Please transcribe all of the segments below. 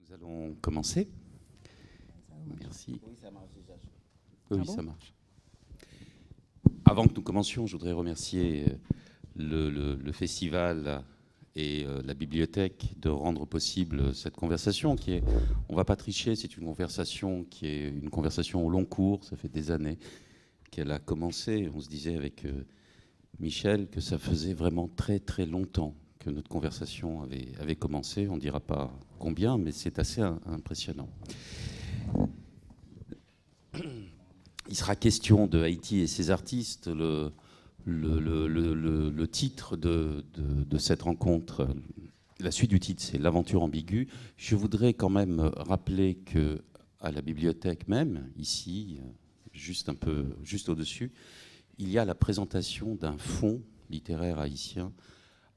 Nous allons commencer. Merci. Oui, ça marche déjà. Oui, Ah bon ça marche. Avant que nous commencions, je voudrais remercier le festival et la bibliothèque de rendre possible cette conversation qui est, on ne va pas tricher, c'est une conversation qui est une conversation au long cours. Ça fait des années qu'elle a commencé. On se disait avec Michel que ça faisait vraiment très très longtemps que notre conversation avait commencé. On ne dira pas combien, mais c'est assez impressionnant. Il sera question de Haïti et ses artistes. Le titre de cette rencontre, la suite du titre, c'est L'aventure ambiguë. Je voudrais quand même rappeler que à la bibliothèque même, ici, juste au-dessus, il y a la présentation d'un fonds littéraire haïtien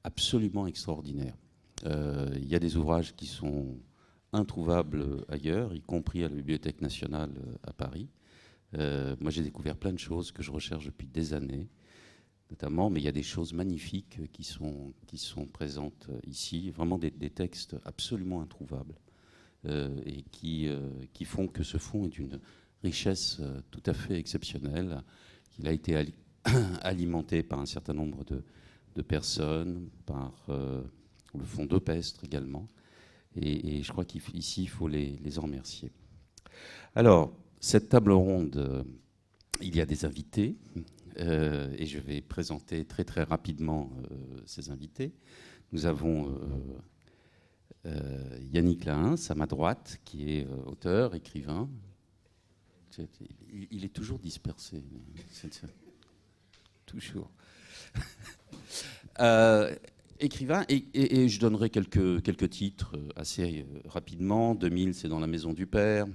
absolument extraordinaire. Il y a des ouvrages qui sont introuvables ailleurs, y compris à la Bibliothèque nationale à Paris. Moi, j'ai découvert plein de choses que je recherche depuis des années, notamment, mais il y a des choses magnifiques qui sont présentes ici, vraiment des textes absolument introuvables, et qui font que ce fonds est d'une richesse tout à fait exceptionnelle, qu'il a été alimenté par un certain nombre de personnes, par le fonds d'Opestre également, et je crois qu'ici, il faut les en remercier. Alors, cette table ronde, il y a des invités, et je vais présenter très très rapidement ces invités. Nous avons Yannick Lahens à ma droite, qui est auteur, écrivain. Il est toujours dispersé. Toujours. Écrivain, et je donnerai quelques titres assez rapidement. 2000, c'est Dans la maison du père.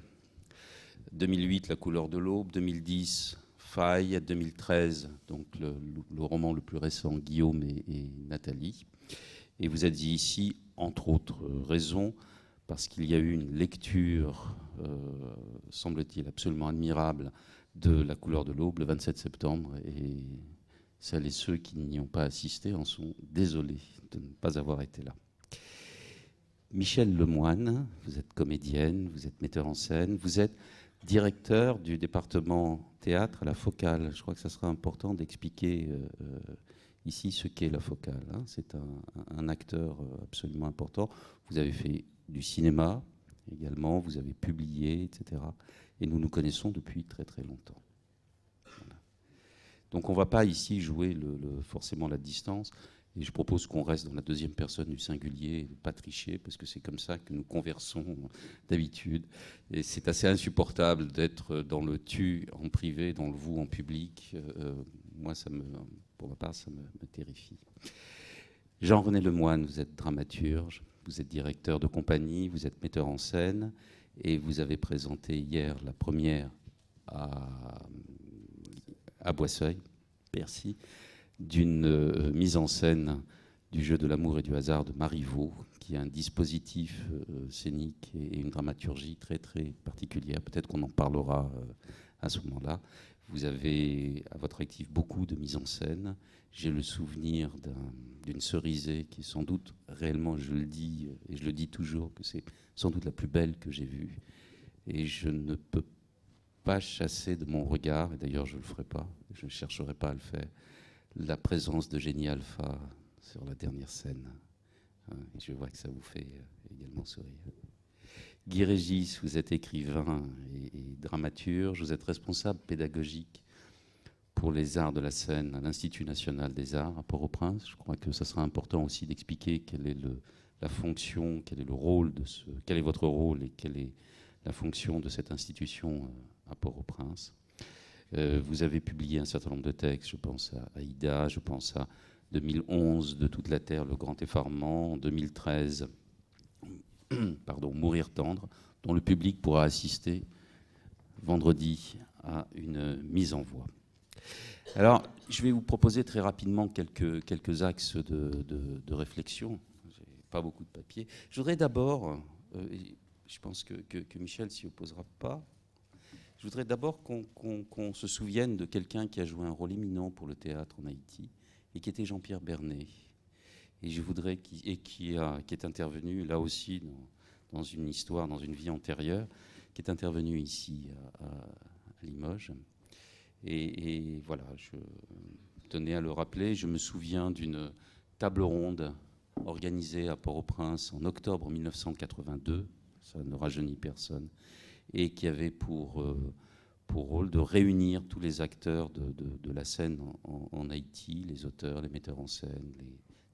2008, La couleur de l'aube. 2010, Faille. 2013, donc le roman le plus récent, Guillaume et Nathalie. Et vous êtes ici, entre autres raisons, parce qu'il y a eu une lecture, semble-t-il, absolument admirable de La couleur de l'aube le 27 septembre. Et celles et ceux qui n'y ont pas assisté en sont désolés de ne pas avoir été là. Michel Lemoine, vous êtes comédienne, vous êtes metteur en scène, vous êtes directeur du département théâtre à la Focale. Je crois que ça sera important d'expliquer ici ce qu'est la Focale. C'est un acteur absolument important. Vous avez fait du cinéma également, vous avez publié, etc. Et nous nous connaissons depuis très très longtemps. Voilà. Donc on ne va pas ici jouer forcément la distance. Et je propose qu'on reste dans la deuxième personne du singulier, et pas tricher, parce que c'est comme ça que nous conversons d'habitude. Et c'est assez insupportable d'être dans le tu en privé, dans le vous en public. Moi, pour ma part, ça me terrifie. Jean-René Lemoine, vous êtes dramaturge, vous êtes directeur de compagnie, vous êtes metteur en scène, et vous avez présenté hier la première à Boisseuil, Bercy, d'une mise en scène du jeu de l'amour et du hasard de Marivaux, qui est un dispositif scénique et une dramaturgie très très particulière. Peut-être qu'on en parlera à ce moment-là. Vous avez à votre actif beaucoup de mise en scène. J'ai le souvenir d'une Cerisée qui est sans doute réellement, je le dis et je le dis toujours, que c'est sans doute la plus belle que j'ai vue. Et je ne peux pas chasser de mon regard, et d'ailleurs je ne le ferai pas, je ne chercherai pas à le faire, la présence de Génie Alpha sur la dernière scène. Et je vois que ça vous fait également sourire. Guy Régis, vous êtes écrivain et dramaturge, vous êtes responsable pédagogique pour les arts de la scène à l'Institut national des arts à Port-au-Prince. Je crois que ça sera important aussi d'expliquer quelle est la fonction, quel est le rôle quel est votre rôle et quelle est la fonction de cette institution à Port-au-Prince. Vous avez publié un certain nombre de textes, je pense à Aïda, je pense à 2011, De toute la terre, le grand effarement, en 2013, Mourir tendre, dont le public pourra assister vendredi à une mise en voix. Alors, je vais vous proposer très rapidement quelques axes de réflexion. Je n'ai pas beaucoup de papier. Je voudrais d'abord, je pense que Michel s'y opposera pas, je voudrais d'abord qu'on se souvienne de quelqu'un qui a joué un rôle éminent pour le théâtre en Haïti, et qui était Jean-Pierre Bernet. Et je voudrais qui est intervenu là aussi dans une histoire, dans une vie antérieure, qui est intervenu ici à Limoges. Et voilà, je tenais à le rappeler. Je me souviens d'une table ronde organisée à Port-au-Prince en octobre 1982, ça ne rajeunit personne, et qui avait pour rôle de réunir tous les acteurs de la scène en Haïti, les auteurs, les metteurs en scène,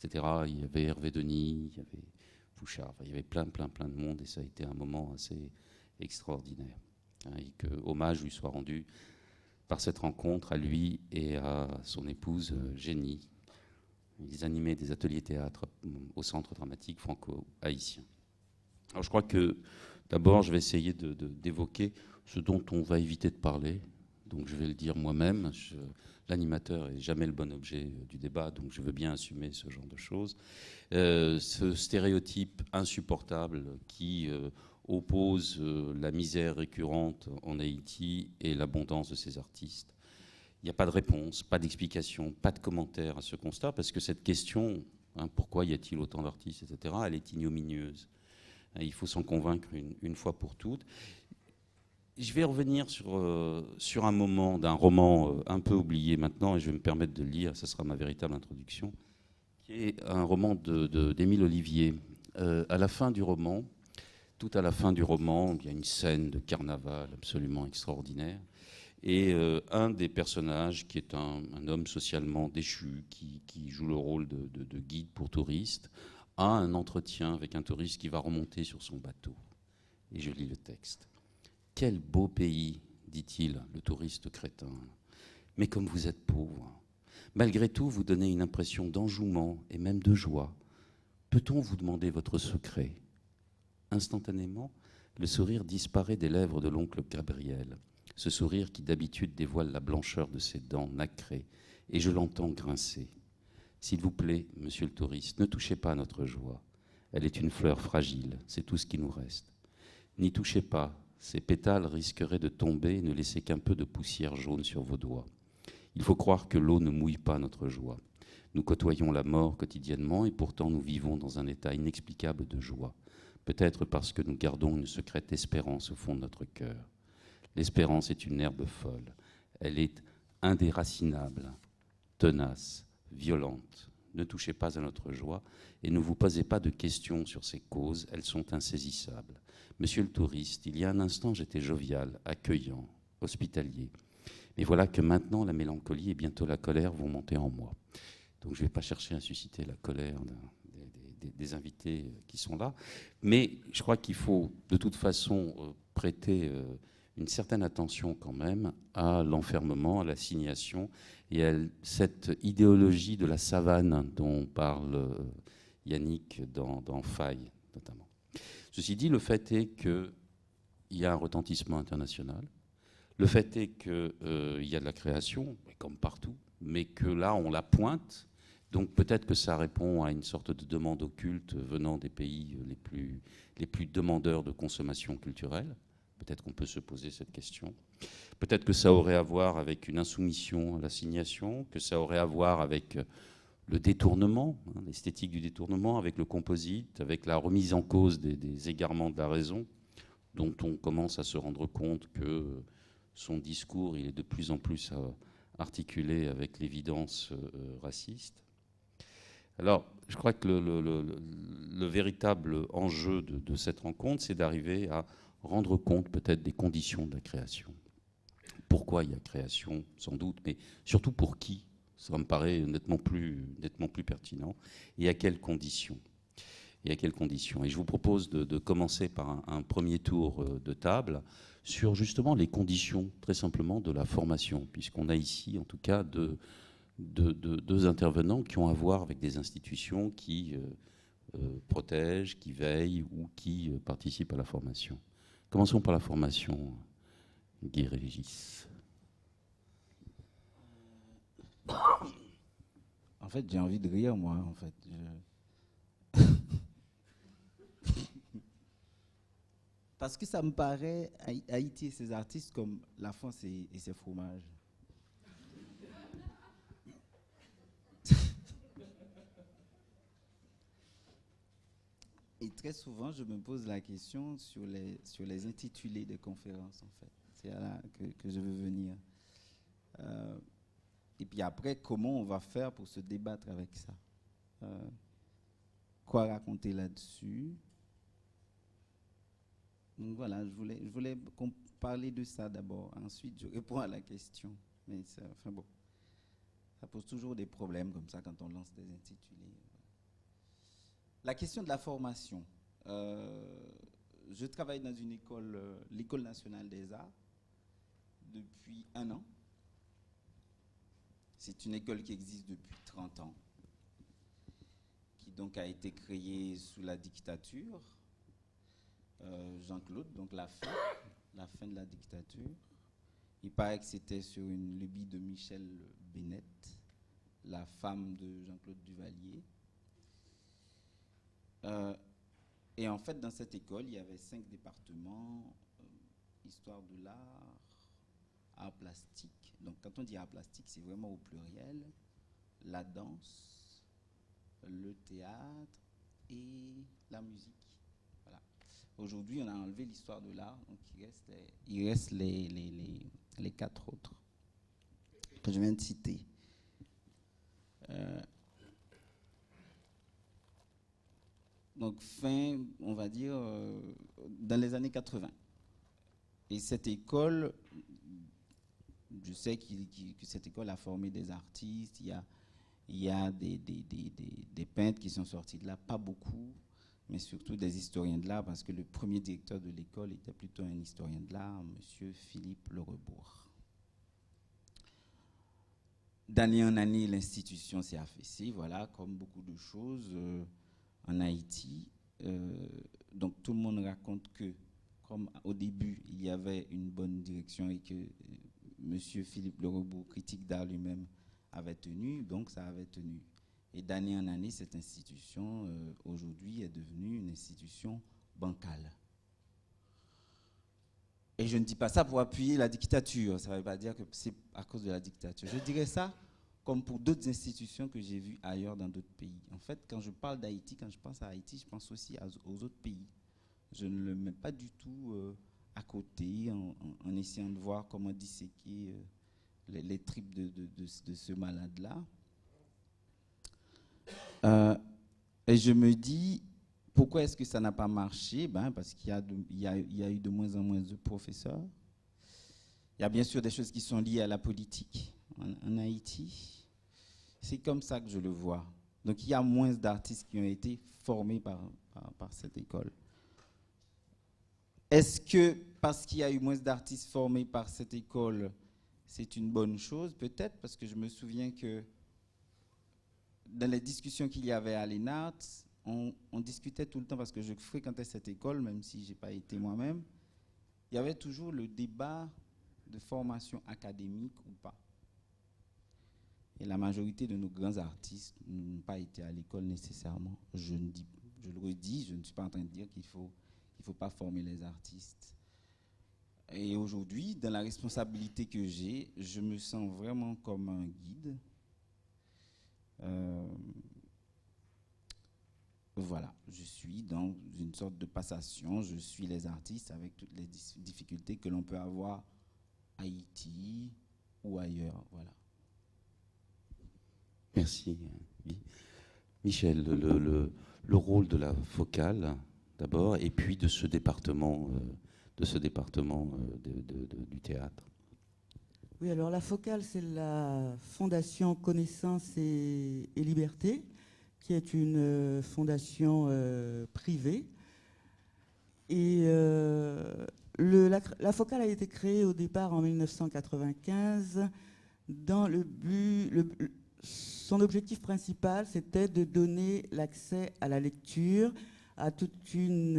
etc. Il y avait Hervé Denis, il y avait Fouchard, enfin, il y avait plein de monde, et ça a été un moment assez extraordinaire. Et que hommage lui soit rendu par cette rencontre à lui et à son épouse Jenny. Ils animaient des ateliers théâtre au Centre dramatique franco-haïtien. Alors je crois que d'abord je vais essayer d'évoquer ce dont on va éviter de parler. Donc je vais le dire moi-même. L'animateur n'est jamais le bon objet du débat, donc je veux bien assumer ce genre de choses. Ce stéréotype insupportable qui oppose la misère récurrente en Haïti et l'abondance de ses artistes. Il n'y a pas de réponse, pas d'explication, pas de commentaire à ce constat, parce que cette question, pourquoi y a-t-il autant d'artistes, etc., elle est ignominieuse. Il faut s'en convaincre une fois pour toutes. Je vais revenir sur un moment d'un roman un peu oublié maintenant, et je vais me permettre de le lire, ce sera ma véritable introduction, qui est un roman d'Émile Ollivier. À la fin du roman, tout à la fin du roman, il y a une scène de carnaval absolument extraordinaire. Et un des personnages, qui est un homme socialement déchu, qui joue le rôle de guide pour touristes, a un entretien avec un touriste qui va remonter sur son bateau. Et je lis le texte. « Quel beau pays, dit-il, le touriste crétin. Mais comme vous êtes pauvre, malgré tout, vous donnez une impression d'enjouement et même de joie. Peut-on vous demander votre secret ?» Instantanément, le sourire disparaît des lèvres de l'oncle Gabriel. Ce sourire qui d'habitude dévoile la blancheur de ses dents nacrées, et je l'entends grincer. « S'il vous plaît, monsieur le touriste, ne touchez pas à notre joie. Elle est une fleur fragile, c'est tout ce qui nous reste. N'y touchez pas, ces pétales risqueraient de tomber et ne laisser qu'un peu de poussière jaune sur vos doigts. Il faut croire que l'eau ne mouille pas notre joie. Nous côtoyons la mort quotidiennement et pourtant nous vivons dans un état inexplicable de joie. Peut-être parce que nous gardons une secrète espérance au fond de notre cœur. L'espérance est une herbe folle. Elle est indéracinable, tenace, violente. Ne touchez pas à notre joie et ne vous posez pas de questions sur ses causes, elles sont insaisissables. Monsieur le touriste, il y a un instant j'étais jovial, accueillant, hospitalier. Mais voilà que maintenant la mélancolie et bientôt la colère vont monter en moi. Donc je ne vais pas chercher à susciter la colère des invités qui sont là. Mais je crois qu'il faut de toute façon prêter une certaine attention quand même à l'enfermement, à l'assignation et à cette idéologie de la savane dont parle Yannick dans Faille notamment. Ceci dit, le fait est qu'il y a un retentissement international. Le fait est qu'il y a de la création, comme partout, mais que là, on la pointe. Donc peut-être que ça répond à une sorte de demande occulte venant des pays les plus demandeurs de consommation culturelle. Peut-être qu'on peut se poser cette question. Peut-être que ça aurait à voir avec une insoumission à l'assignation, que ça aurait à voir avec le détournement, l'esthétique du détournement, avec le composite, avec la remise en cause des égarements de la raison, dont on commence à se rendre compte que son discours il est de plus en plus articulé avec l'évidence raciste. Alors, je crois que le véritable enjeu de cette rencontre, c'est d'arriver à rendre compte peut-être des conditions de la création. Pourquoi il y a création, sans doute, mais surtout pour qui ? Ça me paraît nettement plus pertinent. Et à quelles conditions ? Et je vous propose de commencer par un premier tour de table sur justement les conditions, très simplement, de la formation, puisqu'on a ici, en tout cas, deux intervenants qui ont à voir avec des institutions qui protègent, qui veillent ou qui participent à la formation. Commençons par la formation, Guy Régis. En fait, j'ai envie de rire, moi, en fait. Parce que ça me paraît, Haïti et ses artistes, comme la France et ses fromages. Et très souvent, je me pose la question sur les intitulés des conférences, en fait. C'est là que je veux venir. Et puis après, comment on va faire pour se débattre avec ça? Quoi raconter là-dessus? Donc voilà, je voulais qu'on parle de ça d'abord. Ensuite, je réponds à la question. Mais enfin bon, ça pose toujours des problèmes comme ça quand on lance des intitulés. La question de la formation. Je travaille dans une école, l'École nationale des arts, depuis 1 an. C'est une école qui existe depuis 30 ans, qui donc a été créée sous la dictature. Jean-Claude, donc la fin de la dictature. Il paraît que c'était sur une lubie de Michel Bennett, la femme de Jean-Claude Duvalier. Et en fait, dans cette école, il y avait 5 départements, histoire de l'art, art plastique. Donc quand on dit art plastique, c'est vraiment au pluriel. La danse, le théâtre et la musique. Voilà. Aujourd'hui, on a enlevé l'histoire de l'art, donc il reste les 4 autres que je viens de citer. Donc fin, on va dire, dans les années 80. Et cette école, je sais que cette école a formé des artistes, il y a des peintres qui sont sortis de là, pas beaucoup, mais surtout des historiens de l'art, parce que le premier directeur de l'école était plutôt un historien de l'art, M. Philippe Lerebourg. D'année en année, l'institution s'est affaissée, voilà, comme beaucoup de choses en Haïti. Donc tout le monde raconte que, comme au début, il y avait une bonne direction et que M. Philippe Lerebourg, critique d'art lui-même, avait tenu, donc ça avait tenu. Et d'année en année, cette institution, aujourd'hui, est devenue une institution bancale. Et je ne dis pas ça pour appuyer la dictature, ça ne veut pas dire que c'est à cause de la dictature. Je dirais ça comme pour d'autres institutions que j'ai vues ailleurs dans d'autres pays. En fait, quand je parle d'Haïti, quand je pense à Haïti, je pense aussi aux autres pays. Je ne le mets pas du tout à côté en essayant de voir comment disséquer les tripes de ce malade-là. Et je me dis, pourquoi est-ce que ça n'a pas marché? Parce qu'il y a eu de moins en moins de professeurs. Il y a bien sûr des choses qui sont liées à la politique en Haïti. C'est comme ça que je le vois. Donc il y a moins d'artistes qui ont été formés par cette école. Est-ce que parce qu'il y a eu moins d'artistes formés par cette école, c'est une bonne chose? Peut-être, parce que je me souviens que dans les discussions qu'il y avait à l'ENART, on discutait tout le temps, parce que je fréquentais cette école, même si je n'ai pas été moi-même, il y avait toujours le débat de formation académique ou pas. Et la majorité de nos grands artistes n'ont pas été à l'école nécessairement. Je le redis, je ne suis pas en train de dire qu'il faut pas former les artistes. Et aujourd'hui, dans la responsabilité que j'ai, je me sens vraiment comme un guide. Voilà, je suis dans une sorte de passation, je suis les artistes avec toutes les difficultés que l'on peut avoir à Haïti ou ailleurs, voilà. Merci. Michel, le rôle de la Focale, d'abord, et puis de ce département, du théâtre. Oui, alors la Focale, c'est la Fondation Connaissance et Liberté, qui est une fondation privée. Et la Focale a été créée au départ en 1995 dans le but... Son objectif principal, c'était de donner l'accès à la lecture à toute une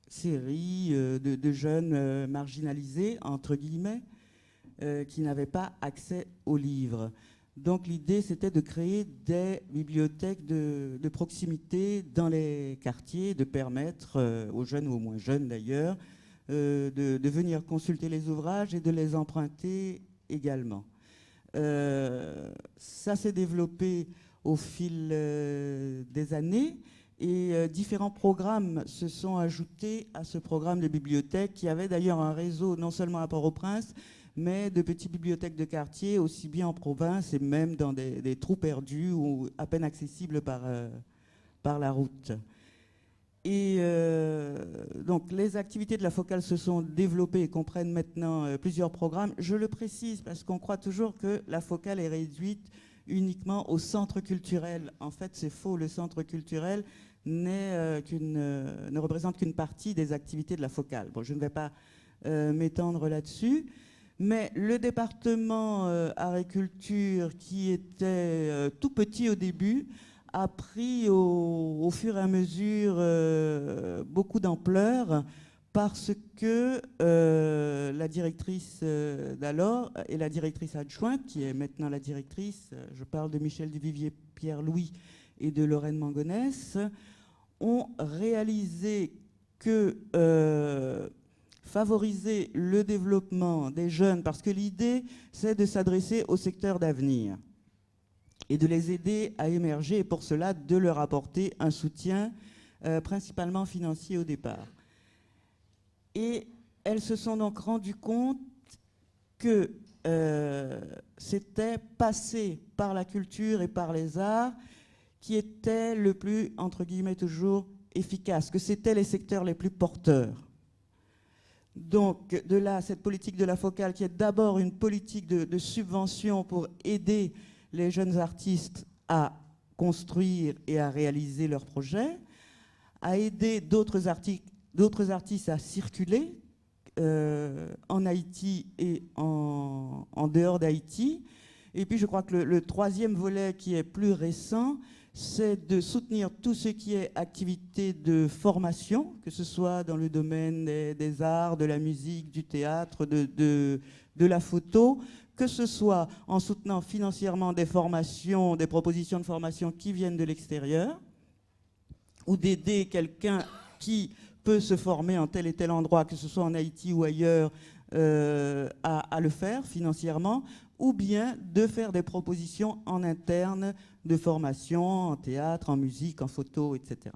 série de jeunes marginalisés, entre guillemets, qui n'avaient pas accès aux livres. Donc l'idée, c'était de créer des bibliothèques de proximité dans les quartiers, de permettre aux jeunes ou aux moins jeunes d'ailleurs de venir consulter les ouvrages et de les emprunter également. Ça s'est développé au fil des années Et différents programmes se sont ajoutés à ce programme de bibliothèque, qui avait d'ailleurs un réseau non seulement à Port-au-Prince, mais de petites bibliothèques de quartier, aussi bien en province et même dans des trous perdus ou à peine accessibles par la route. Et donc les activités de la Focale se sont développées et comprennent maintenant plusieurs programmes. Je le précise parce qu'on croit toujours que la Focale est réduite uniquement au centre culturel. En fait, c'est faux. Le centre culturel ne représente qu'une partie des activités de la Focale. Bon, je ne vais pas m'étendre là-dessus. Mais le département agriculture, qui était tout petit au début, a pris au fur et à mesure beaucoup d'ampleur parce que la directrice d'alors et la directrice adjointe, qui est maintenant la directrice, je parle de Michel Duvivier, Pierre-Louis et de Lorraine Mangonès, ont réalisé que favoriser le développement des jeunes, parce que l'idée, c'est de s'adresser au secteur d'avenir et de les aider à émerger, et pour cela, de leur apporter un soutien principalement financier au départ. Et elles se sont donc rendues compte que c'était passer par la culture et par les arts qui était le plus, entre guillemets toujours, efficace, que c'était les secteurs les plus porteurs. Donc, de là, cette politique de la Focale, qui est d'abord une politique de subvention pour aider les jeunes artistes à construire et à réaliser leurs projets, à aider d'autres artistes à circuler en Haïti et en dehors d'Haïti. Et puis, je crois que le troisième volet, qui est plus récent, c'est de soutenir tout ce qui est activité de formation, que ce soit dans le domaine des arts, de la musique, du théâtre, de la photo, que ce soit en soutenant financièrement des formations, des propositions de formation qui viennent de l'extérieur, ou d'aider quelqu'un qui peut se former en tel et tel endroit, que ce soit en Haïti ou ailleurs, à le faire financièrement, ou bien de faire des propositions en interne de formation en théâtre, en musique, en photo, etc.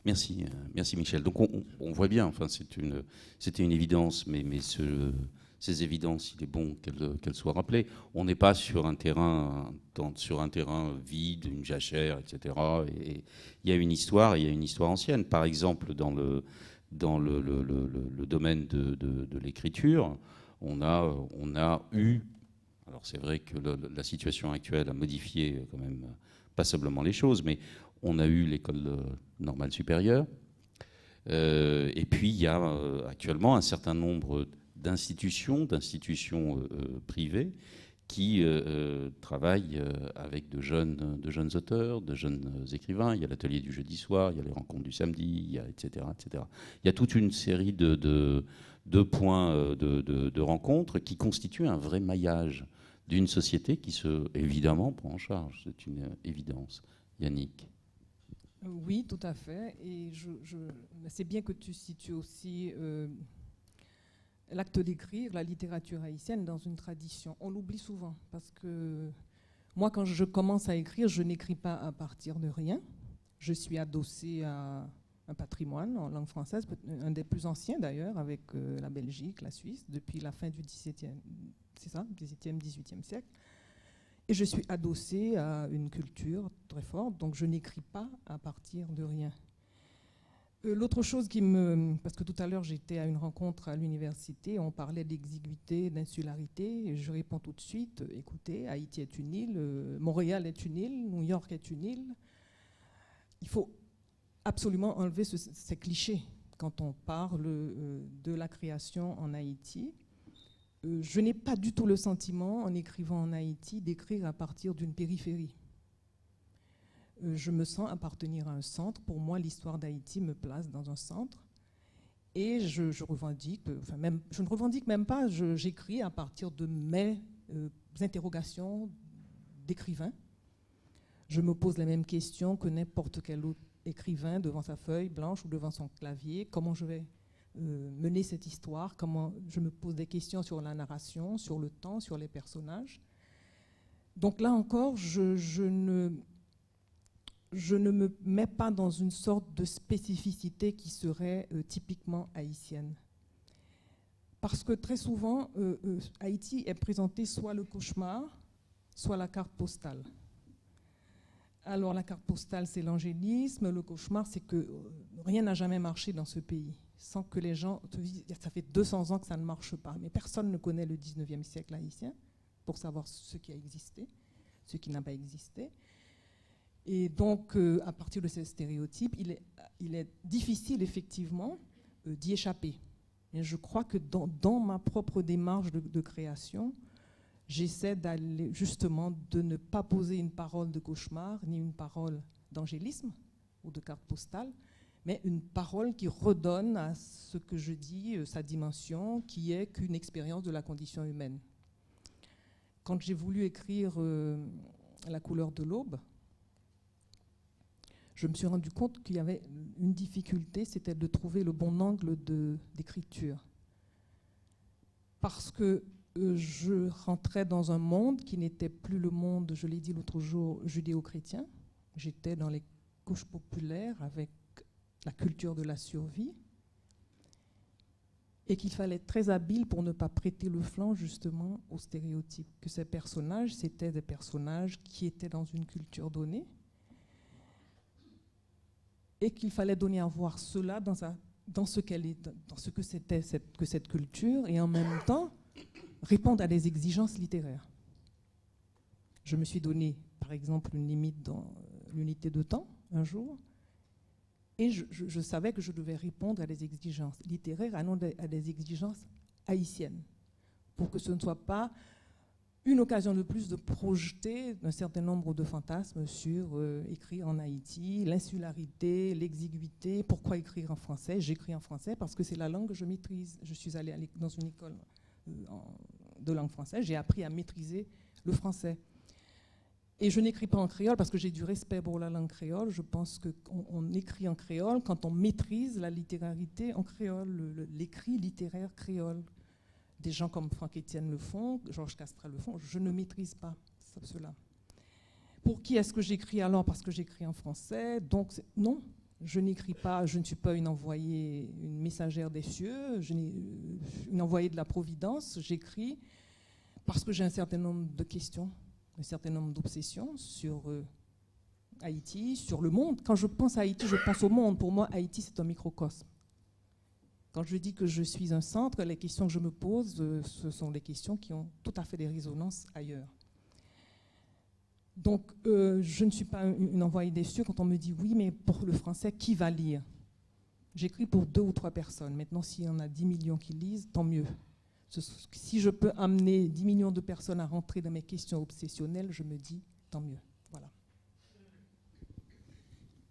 Merci, merci Michel. Donc on voit bien, enfin c'était une évidence, mais ces évidences, il est bon qu'elles soient rappelées. On n'est pas sur un terrain vide, une jachère, etc. Et il y a une histoire ancienne. Par exemple, dans le domaine de l'écriture, on a eu. Alors c'est vrai que la situation actuelle a modifié quand même passablement les choses, mais on a eu l'école normale supérieure. Et puis il y a actuellement un certain nombre d'institutions privées qui travaillent avec de jeunes auteurs, de jeunes écrivains. Il y a l'atelier du jeudi soir, il y a les rencontres du samedi, etc., etc. Il y a toute une série de points de rencontres qui constituent un vrai maillage d'une société qui évidemment prend en charge. C'est une évidence. Yannick. Oui, tout à fait. Et c'est bien que tu situes aussi l'acte d'écrire, la littérature haïtienne dans une tradition. On l'oublie souvent parce que moi, quand je commence à écrire, je n'écris pas à partir de rien. Je suis adossée à un patrimoine en langue française, un des plus anciens d'ailleurs, avec la Belgique, la Suisse, depuis la fin du XVIIe, c'est ça, XVIIe, XVIIIe siècle. Et je suis adossée à une culture très forte, donc je n'écris pas à partir de rien. L'autre chose parce que tout à l'heure j'étais à une rencontre à l'université, on parlait d'exiguïté, d'insularité, et je réponds tout de suite, écoutez, Haïti est une île, Montréal est une île, New York est une île. Il faut absolument enlever ces clichés quand on parle de la création en Haïti. Je n'ai pas du tout le sentiment, en écrivant en Haïti, d'écrire à partir d'une périphérie. Je me sens appartenir à un centre. Pour moi, l'histoire d'Haïti me place dans un centre. Et je revendique, je ne revendique même pas, j'écris à partir de mes interrogations d'écrivain. Je me pose les mêmes questions que n'importe quel autre écrivain devant sa feuille blanche ou devant son clavier. Comment je vais mener cette histoire, comment je me pose des questions sur la narration, sur le temps, sur les personnages. Donc là encore, je je ne me mets pas dans une sorte de spécificité qui serait typiquement haïtienne. Parce que très souvent, Haïti est présenté soit le cauchemar, soit la carte postale. Alors la carte postale, c'est l'angélisme, le cauchemar, c'est que rien n'a jamais marché dans ce pays, sans que les gens te disent, ça fait 200 ans que ça ne marche pas. Mais personne ne connaît le 19e siècle haïtien pour savoir ce qui a existé, ce qui n'a pas existé. Et donc, à partir de ces stéréotypes, il est difficile, effectivement, d'y échapper. Et je crois que dans ma propre démarche de création, j'essaie d'aller justement de ne pas poser une parole de cauchemar, ni une parole d'angélisme ou de carte postale, mais une parole qui redonne à ce que je dis sa dimension, qui est qu'une expérience de la condition humaine. Quand j'ai voulu écrire La couleur de l'aube, je me suis rendu compte qu'il y avait une difficulté, c'était de trouver le bon angle d'écriture. Parce que je rentrais dans un monde qui n'était plus le monde, je l'ai dit l'autre jour, judéo-chrétien. J'étais dans les couches populaires avec la culture de la survie. Et qu'il fallait être très habile pour ne pas prêter le flanc justement aux stéréotypes. Que ces personnages, c'était des personnages qui étaient dans une culture donnée. Et qu'il fallait donner à voir cela dans ce que c'était que cette culture, et en même temps répondre à des exigences littéraires. Je me suis donné, par exemple, une limite dans l'unité de temps, un jour, et je savais que je devais répondre à des exigences littéraires, à non à des exigences haïtiennes, pour que ce ne soit pas une occasion de plus de projeter un certain nombre de fantasmes sur écrire en Haïti, l'insularité, l'exiguïté. Pourquoi écrire en français? J'écris en français parce que c'est la langue que je maîtrise. Je suis allée dans une école de langue française, j'ai appris à maîtriser le français. Et je n'écris pas en créole parce que j'ai du respect pour la langue créole. Je pense qu'on écrit en créole quand on maîtrise la littérarité en créole, l'écrit littéraire créole. Des gens comme Franck Étienne le font, Georges Castral le font, je ne maîtrise pas cela. Pour qui est-ce que j'écris alors? Parce que j'écris en français. Donc non, je n'écris pas, je ne suis pas une envoyée, une messagère des cieux, une envoyée de la Providence. J'écris parce que j'ai un certain nombre de questions, un certain nombre d'obsessions sur Haïti, sur le monde. Quand je pense à Haïti, je pense au monde. Pour moi, Haïti, c'est un microcosme. Quand je dis que je suis un centre, les questions que je me pose, ce sont des questions qui ont tout à fait des résonances ailleurs. Donc, je ne suis pas une envoyée des cieux quand on me dit oui, mais pour le français, qui va lire? J'écris pour 2 ou 3 personnes. Maintenant, s'il y en a 10 millions qui lisent, tant mieux. Si je peux amener 10 millions de personnes à rentrer dans mes questions obsessionnelles, je me dis tant mieux. Voilà.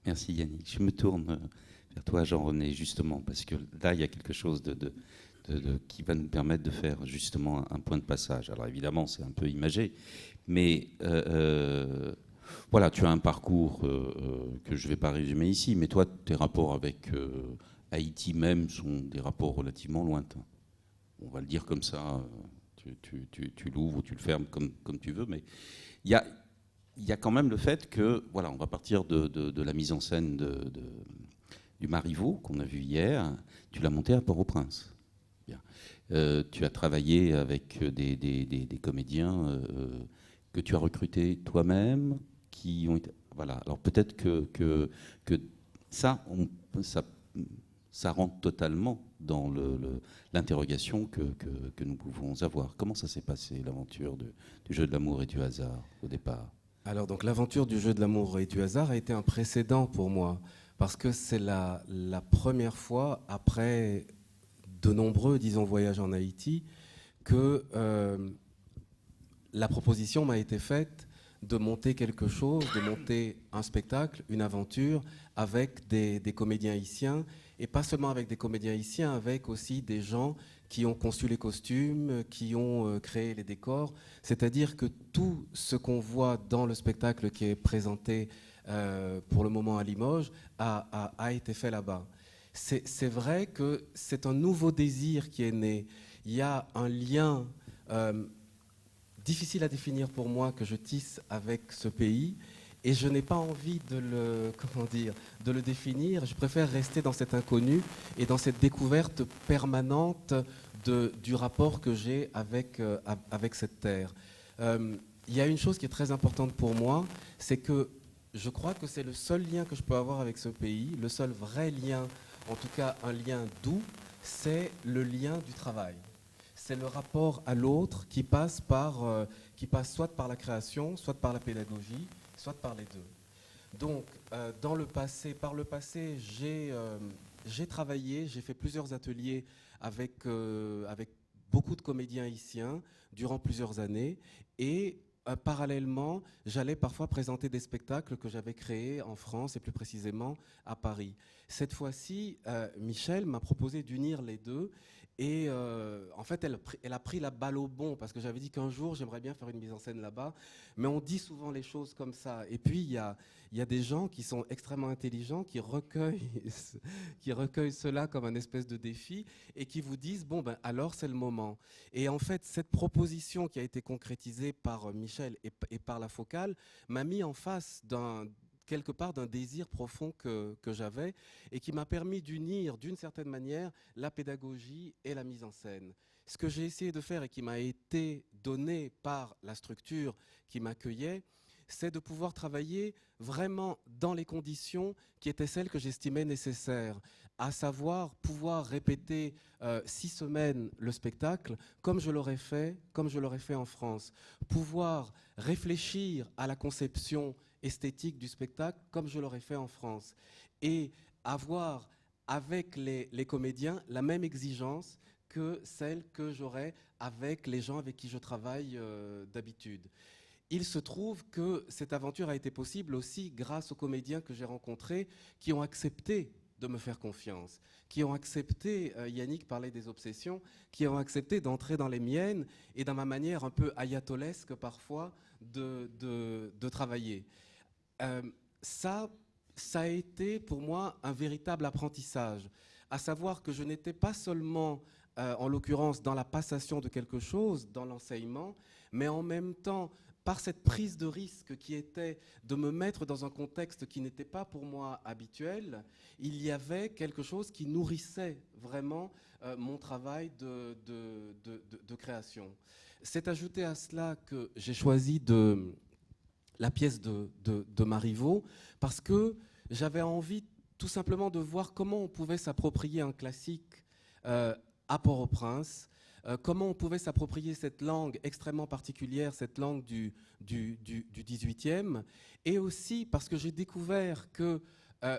Merci Yannick. Je me tourne vers toi, Jean-René, justement, parce que là, il y a quelque chose qui va nous permettre de faire justement un point de passage. Alors évidemment, c'est un peu imagé, mais voilà, tu as un parcours que je ne vais pas résumer ici, mais toi, tes rapports avec Haïti même sont des rapports relativement lointains. On va le dire comme ça, tu l'ouvres ou tu le fermes comme tu veux, mais il y a quand même le fait que, voilà, on va partir de la mise en scène du Marivaux qu'on a vu hier. Tu l'as monté à Port-au-Prince. Bien. Tu as travaillé avec des comédiens que tu as recrutés toi-même, qui ont été, voilà. Alors peut-être que ça rentre totalement dans l'interrogation que nous pouvons avoir. Comment ça s'est passé, l'aventure du jeu de l'amour et du hasard au départ? Alors donc l'aventure du jeu de l'amour et du hasard a été un précédent pour moi, parce que c'est la première fois, après de nombreux, disons, voyages en Haïti, que la proposition m'a été faite de monter quelque chose, de monter un spectacle, une aventure, avec des comédiens haïtiens, et pas seulement avec des comédiens haïtiens, avec aussi des gens qui ont conçu les costumes, qui ont créé les décors. C'est-à-dire que tout ce qu'on voit dans le spectacle qui est présenté pour le moment à Limoges a été fait là-bas. C'est vrai que c'est un nouveau désir qui est né. Il y a un lien difficile à définir pour moi que je tisse avec ce pays, Et je n'ai pas envie de de le définir. Je préfère rester dans cet inconnu et dans cette découverte permanente du rapport que j'ai avec cette terre. Il y a une chose qui est très importante pour moi, c'est que je crois que c'est le seul lien que je peux avoir avec ce pays, le seul vrai lien, en tout cas un lien doux, c'est le lien du travail. C'est le rapport à l'autre qui passe soit par la création, soit par la pédagogie, soit par les deux. Donc, par le passé, j'ai travaillé, j'ai fait plusieurs ateliers avec beaucoup de comédiens haïtiens durant plusieurs années, et parallèlement, j'allais parfois présenter des spectacles que j'avais créés en France et plus précisément à Paris. Cette fois-ci, Michel m'a proposé d'unir les deux. Et en fait, elle a pris la balle au bond, parce que j'avais dit qu'un jour, j'aimerais bien faire une mise en scène là-bas. Mais on dit souvent les choses comme ça. Et puis, il y a des gens qui sont extrêmement intelligents, qui recueillent cela comme un espèce de défi et qui vous disent, bon, ben alors c'est le moment. Et en fait, cette proposition qui a été concrétisée par Michel et par la Focale m'a mis en face quelque part d'un désir profond que j'avais et qui m'a permis d'unir d'une certaine manière la pédagogie et la mise en scène. Ce que j'ai essayé de faire et qui m'a été donné par la structure qui m'accueillait, c'est de pouvoir travailler vraiment dans les conditions qui étaient celles que j'estimais nécessaires, à savoir pouvoir répéter 6 semaines le spectacle comme je l'aurais fait en France, pouvoir réfléchir à la conception esthétique du spectacle comme je l'aurais fait en France, et avoir avec les comédiens la même exigence que celle que j'aurais avec les gens avec qui je travaille d'habitude. Il se trouve que cette aventure a été possible aussi grâce aux comédiens que j'ai rencontrés qui ont accepté de me faire confiance, qui ont accepté, Yannick parlait des obsessions, qui ont accepté d'entrer dans les miennes et dans ma manière un peu ayatolesque parfois de travailler. Ça a été pour moi un véritable apprentissage, à savoir que je n'étais pas seulement, en l'occurrence, dans la passation de quelque chose, dans l'enseignement, mais en même temps, par cette prise de risque qui était de me mettre dans un contexte qui n'était pas pour moi habituel, il y avait quelque chose qui nourrissait vraiment mon travail de création. C'est ajouté à cela que j'ai choisi la pièce de Marivaux, parce que j'avais envie tout simplement de voir comment on pouvait s'approprier un classique à Port-au-Prince, comment on pouvait s'approprier cette langue extrêmement particulière, cette langue du 18e, et aussi parce que j'ai découvert que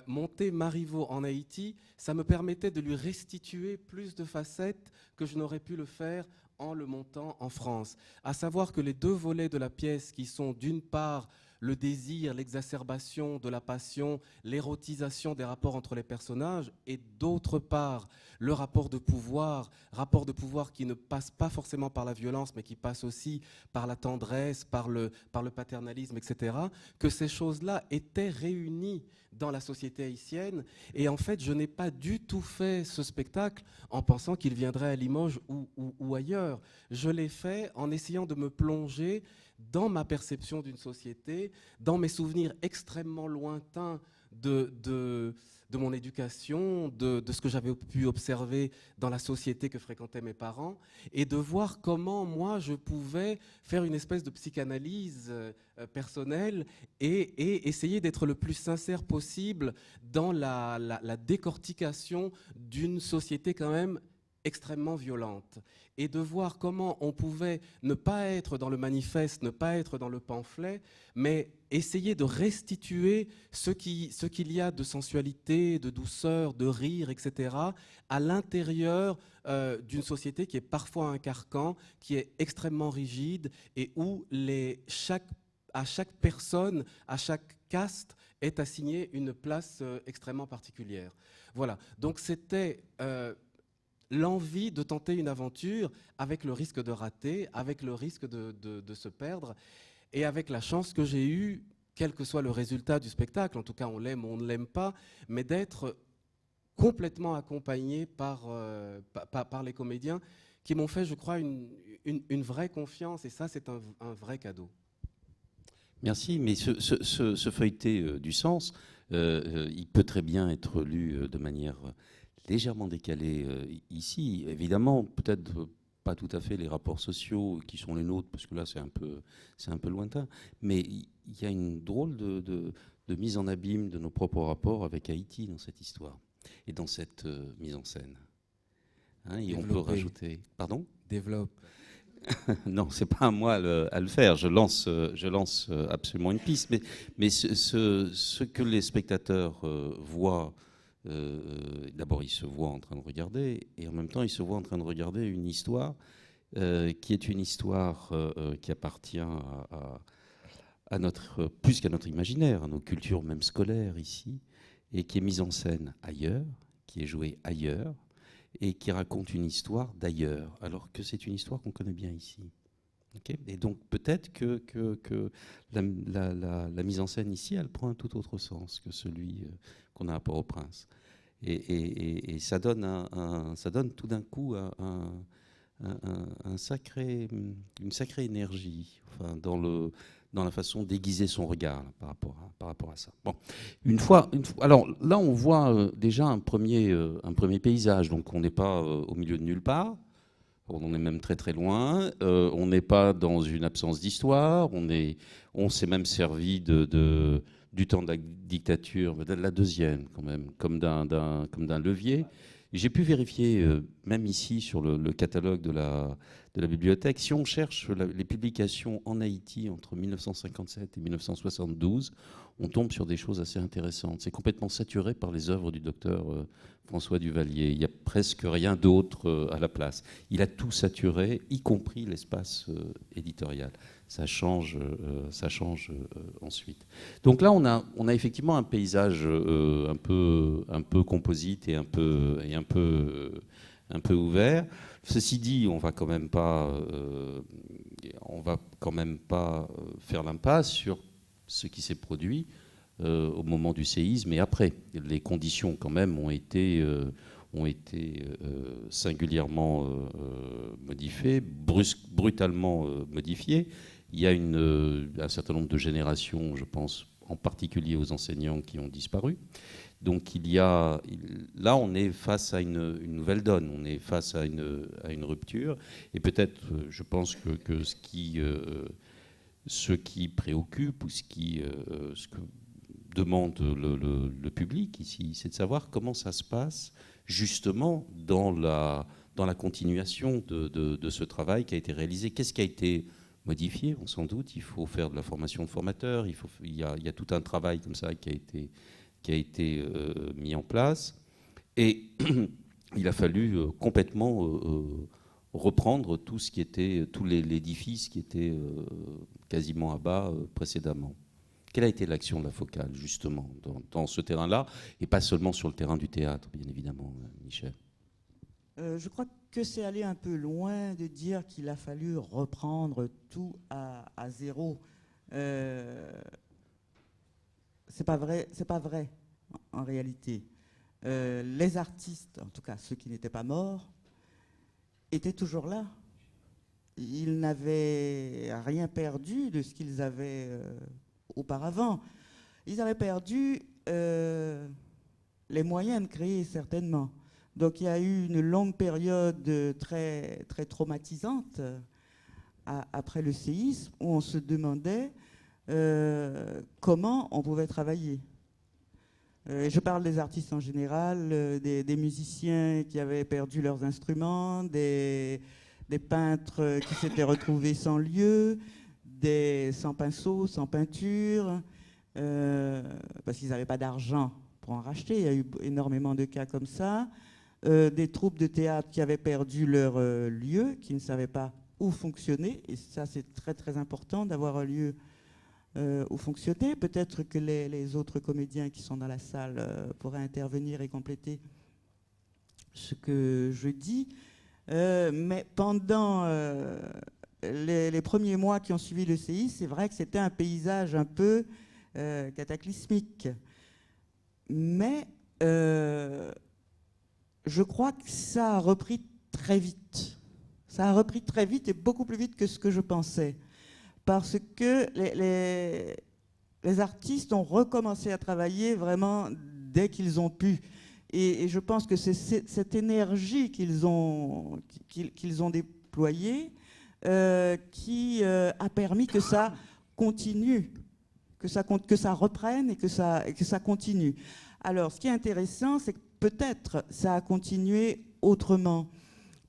monter Marivaux en Haïti, ça me permettait de lui restituer plus de facettes que je n'aurais pu le faire en le montant en France. À savoir que les deux volets de la pièce, qui sont d'une part le désir, l'exacerbation de la passion, l'érotisation des rapports entre les personnages, et d'autre part le rapport de pouvoir qui ne passe pas forcément par la violence, mais qui passe aussi par la tendresse, par le paternalisme, etc., que ces choses-là étaient réunies dans la société haïtienne. Et en fait, je n'ai pas du tout fait ce spectacle en pensant qu'il viendrait à Limoges ou ailleurs. Je l'ai fait en essayant de me plonger dans ma perception d'une société, dans mes souvenirs extrêmement lointains de mon éducation, de ce que j'avais pu observer dans la société que fréquentaient mes parents, et de voir comment moi je pouvais faire une espèce de psychanalyse personnelle et essayer d'être le plus sincère possible dans la décortication d'une société quand même extrêmement violente, et de voir comment on pouvait ne pas être dans le manifeste, ne pas être dans le pamphlet, mais essayer de restituer ce qu'il y a de sensualité, de douceur, de rire, etc., à l'intérieur d'une société qui est parfois un carcan, qui est extrêmement rigide, et où à chaque personne, à chaque caste, est assignée une place extrêmement particulière. Voilà, donc c'était l'envie de tenter une aventure avec le risque de rater, avec le risque de se perdre, et avec la chance que j'ai eue, quel que soit le résultat du spectacle, en tout cas on l'aime ou on ne l'aime pas, mais d'être complètement accompagné par les comédiens qui m'ont fait, je crois, une vraie confiance, et ça c'est un vrai cadeau. Merci, mais ce feuilleté du sens, il peut très bien être lu de manière légèrement décalée ici. Évidemment, peut-être pas tout à fait les rapports sociaux qui sont les nôtres, parce que là c'est un peu lointain, mais il y a une drôle de mise en abîme de nos propres rapports avec Haïti dans cette histoire et dans cette mise en scène. Hein, et on peut rajouter... Pardon ? Développe. Non, c'est pas à moi à le faire. Je lance absolument une piste. Mais ce que les spectateurs voient, d'abord, ils se voient en train de regarder, et en même temps, ils se voient en train de regarder une histoire qui est une histoire qui appartient à notre, plus qu'à notre imaginaire, à nos cultures même scolaires ici, et qui est mise en scène ailleurs, qui est jouée ailleurs, et qui raconte une histoire d'ailleurs, alors que c'est une histoire qu'on connaît bien ici. Okay, et donc peut-être que la mise en scène ici, elle prend un tout autre sens que celui qu'on a à Port-au-Prince. Et ça donne, ça donne tout d'un coup une sacrée énergie, enfin, dans la façon d'aiguiser son regard là, par rapport à ça. Bon, une fois, alors là, on voit déjà un premier paysage. Donc, on n'est pas au milieu de nulle part. On en est même très très loin. On n'est pas dans une absence d'histoire. On s'est même servi du temps de la dictature, de la deuxième quand même, comme d'un levier. J'ai pu vérifier, même ici sur le catalogue de la bibliothèque, si on cherche les publications en Haïti entre 1957 et 1972, on tombe sur des choses assez intéressantes. C'est complètement saturé par les œuvres du docteur François Duvalier. Il n'y a presque rien d'autre à la place. Il a tout saturé, y compris l'espace éditorial. Ça change ensuite. Donc là, on a effectivement un paysage un peu composite et un peu ouvert. Ceci dit, on va quand même pas faire l'impasse sur ce qui s'est produit au moment du séisme et après. Les conditions quand même ont été singulièrement modifiées, brutalement modifiées. Il y a un certain nombre de générations, je pense en particulier aux enseignants qui ont disparu. Donc là, on est face à une nouvelle donne, on est face à une rupture. Et peut-être, je pense que ce qui préoccupe ou ce que demande le public ici, c'est de savoir comment ça se passe justement dans la continuation de ce travail qui a été réalisé. Qu'est-ce qui a été modifié? Sans doute, il faut faire de la formation de formateurs, il y a tout un travail comme ça qui a été mis en place. Et il a fallu complètement reprendre tout ce qui était, tout l'édifice qui était quasiment à bas précédemment. Quelle a été l'action de la Focale, justement, dans ce terrain-là, et pas seulement sur le terrain du théâtre, bien évidemment, Michel? Je crois que c'est aller un peu loin de dire qu'il a fallu reprendre tout à zéro. C'est pas vrai en réalité. Les artistes, en tout cas ceux qui n'étaient pas morts, étaient toujours là. Ils n'avaient rien perdu de ce qu'ils avaient auparavant. Ils avaient perdu les moyens de créer, certainement. Donc il y a eu une longue période très, très traumatisante après le séisme où on se demandait comment on pouvait travailler. Je parle des artistes en général, des musiciens qui avaient perdu leurs instruments, des peintres qui s'étaient retrouvés sans lieu, sans pinceau, sans peinture, parce qu'ils n'avaient pas d'argent pour en racheter. Il y a eu énormément de cas comme ça. Des troupes de théâtre qui avaient perdu leur lieu, qui ne savaient pas où fonctionner. Et ça, c'est très, très important d'avoir un lieu où fonctionner. Peut-être que les autres comédiens qui sont dans la salle pourraient intervenir et compléter ce que je dis. Mais pendant les premiers mois qui ont suivi le séisme, c'est vrai que c'était un paysage un peu cataclysmique. Mais je crois que ça a repris très vite. Ça a repris très vite et beaucoup plus vite que ce que je pensais. parce que les artistes ont recommencé à travailler vraiment dès qu'ils ont pu. Et je pense que c'est cette énergie qu'ils ont déployée qui a permis que ça continue, que ça reprenne et que ça continue. Alors, ce qui est intéressant, c'est que peut-être ça a continué autrement.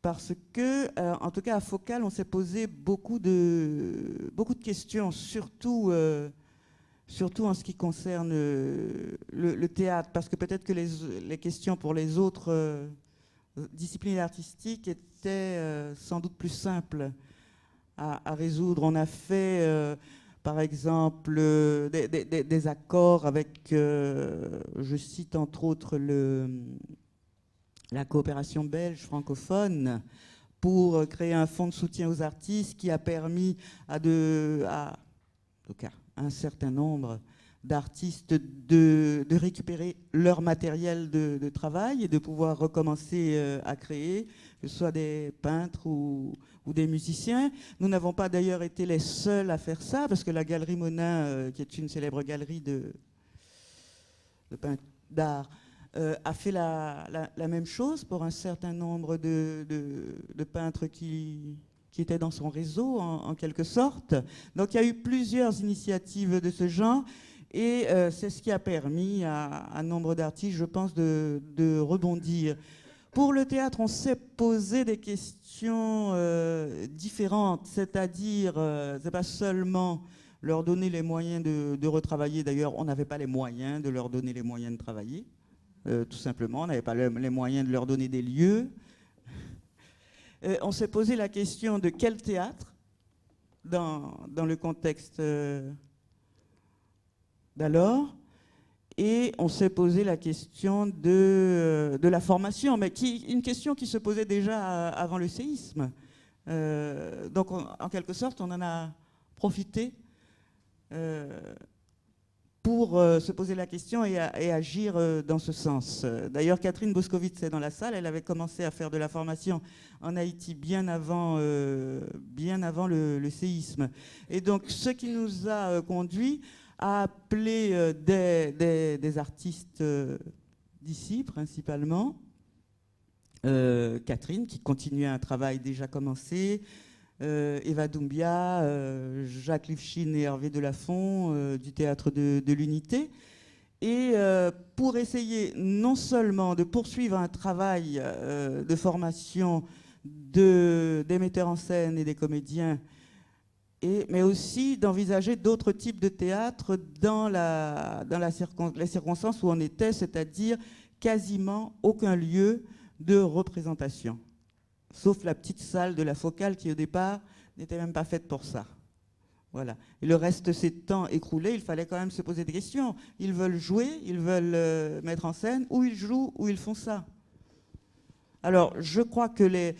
Parce que, en tout cas, à Focal, on s'est posé beaucoup de questions, surtout en ce qui concerne le théâtre. Parce que peut-être que les questions pour les autres disciplines artistiques étaient sans doute plus simples à résoudre. On a fait, par exemple, des accords avec, je cite entre autres la coopération belge francophone pour créer un fonds de soutien aux artistes qui a permis à un certain nombre d'artistes de récupérer leur matériel de travail et de pouvoir recommencer à créer, que ce soit des peintres ou des musiciens. Nous n'avons pas d'ailleurs été les seuls à faire ça, parce que la Galerie Monin, qui est une célèbre galerie d'art, a fait la même chose pour un certain nombre de peintres qui étaient dans son réseau, en quelque sorte. Donc il y a eu plusieurs initiatives de ce genre, et c'est ce qui a permis à un nombre d'artistes, je pense, de rebondir. Pour le théâtre, on s'est posé des questions différentes, c'est-à-dire, c'est pas seulement leur donner les moyens de retravailler. D'ailleurs, on n'avait pas les moyens de leur donner les moyens de travailler. Tout simplement, on n'avait pas les moyens de leur donner des lieux. On s'est posé la question de quel théâtre dans le contexte d'alors, et on s'est posé la question de la formation, mais une question qui se posait déjà avant le séisme. Donc, en quelque sorte, on en a profité pour se poser la question et agir dans ce sens. D'ailleurs, Catherine Boscovitz est dans la salle. Elle avait commencé à faire de la formation en Haïti bien avant le séisme. Et donc, ce qui nous a conduit à appeler des artistes d'ici, principalement. Catherine, qui continuait un travail déjà commencé, Eva Doumbia, Jacques Lifshine et Hervé Delafont du Théâtre de l'Unité. Et pour essayer non seulement de poursuivre un travail de formation des metteurs en scène et des comédiens, mais aussi d'envisager d'autres types de théâtre dans les circonstances où on était, c'est-à-dire quasiment aucun lieu de représentation. Sauf la petite salle de la Focale qui, au départ, n'était même pas faite pour ça. Voilà. Et le reste s'étant écroulé, il fallait quand même se poser des questions. Ils veulent jouer, ils veulent mettre en scène, ou ils jouent, ou ils font ça. Alors, je crois que les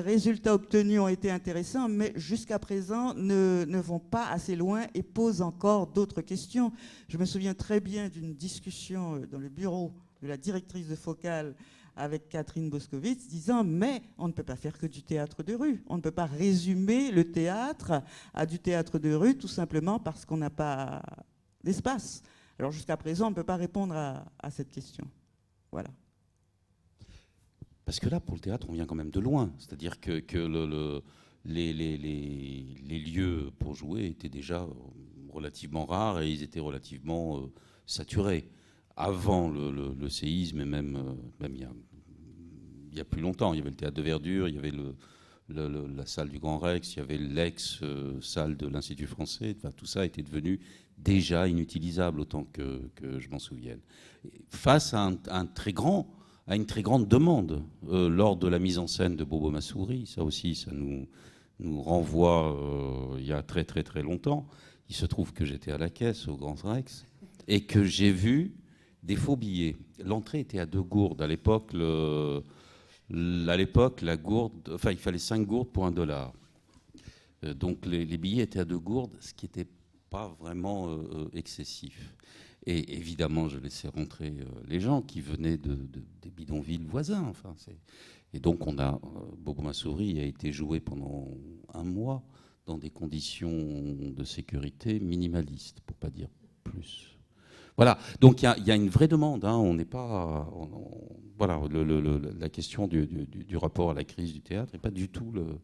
résultats obtenus ont été intéressants, mais jusqu'à présent ne vont pas assez loin et posent encore d'autres questions. Je me souviens très bien d'une discussion dans le bureau de la directrice de Focale avec Catherine Boscovitz, disant « mais on ne peut pas faire que du théâtre de rue. On ne peut pas résumer le théâtre à du théâtre de rue tout simplement parce qu'on n'a pas d'espace. » Alors jusqu'à présent, on ne peut pas répondre à cette question. Voilà. Parce que là, pour le théâtre, on vient quand même de loin. C'est-à-dire que les lieux pour jouer étaient déjà relativement rares et ils étaient relativement saturés. Avant le séisme, et même il y a plus longtemps, il y avait le théâtre de Verdure, il y avait la salle du Grand Rex, il y avait l'ex-salle de l'Institut français. Enfin, tout ça était devenu déjà inutilisable, autant que je m'en souvienne. Face à une très grande demande lors de la mise en scène de Bobo Massouri, ça aussi, ça nous renvoie il y a très très très longtemps. Il se trouve que j'étais à la caisse au Grand Rex et que j'ai vu des faux billets. L'entrée était à 2 gourdes. À l'époque, la gourde, enfin, il fallait 5 gourdes pour $1. Donc les billets étaient à 2 gourdes, ce qui n'était pas vraiment excessif. Et évidemment, je laissais rentrer les gens qui venaient des bidonvilles voisins. Et donc, Bobo Massouri a été joué pendant 1 mois dans des conditions de sécurité minimalistes, pour pas dire plus. Voilà, donc il y a une vraie demande, hein. On n'est pas... voilà, la question du rapport à la crise du théâtre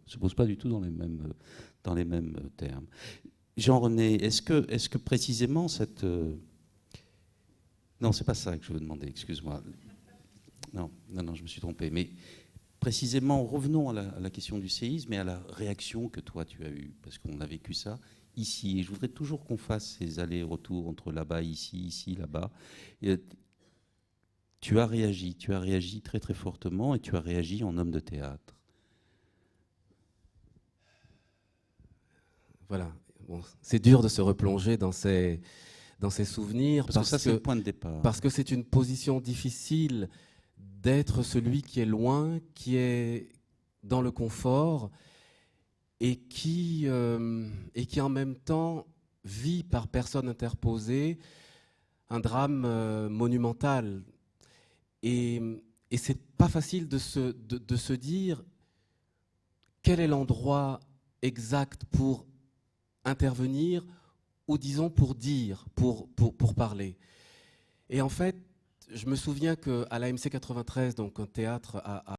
se pose pas du tout dans les mêmes termes. Jean-René, est-ce que précisément cette... Non, c'est pas ça que je veux demander, excuse-moi. Non, je me suis trompé. Mais précisément, revenons à la question du séisme et à la réaction que toi tu as eue, parce qu'on a vécu ça ici. Et je voudrais toujours qu'on fasse ces allers-retours entre là-bas, ici, là-bas. Et tu as réagi très très fortement, et tu as réagi en homme de théâtre. Voilà. Bon, c'est dur de se replonger dans ces souvenirs. Parce que ça, c'est le point de départ. Parce que c'est une position difficile d'être celui qui est loin, qui est dans le confort et qui en même temps vit par personne interposée un drame monumental. Et c'est pas facile de se dire quel est l'endroit exact pour intervenir ou disons pour dire, pour parler. Et en fait, je me souviens qu'à l'AMC 93, donc un théâtre à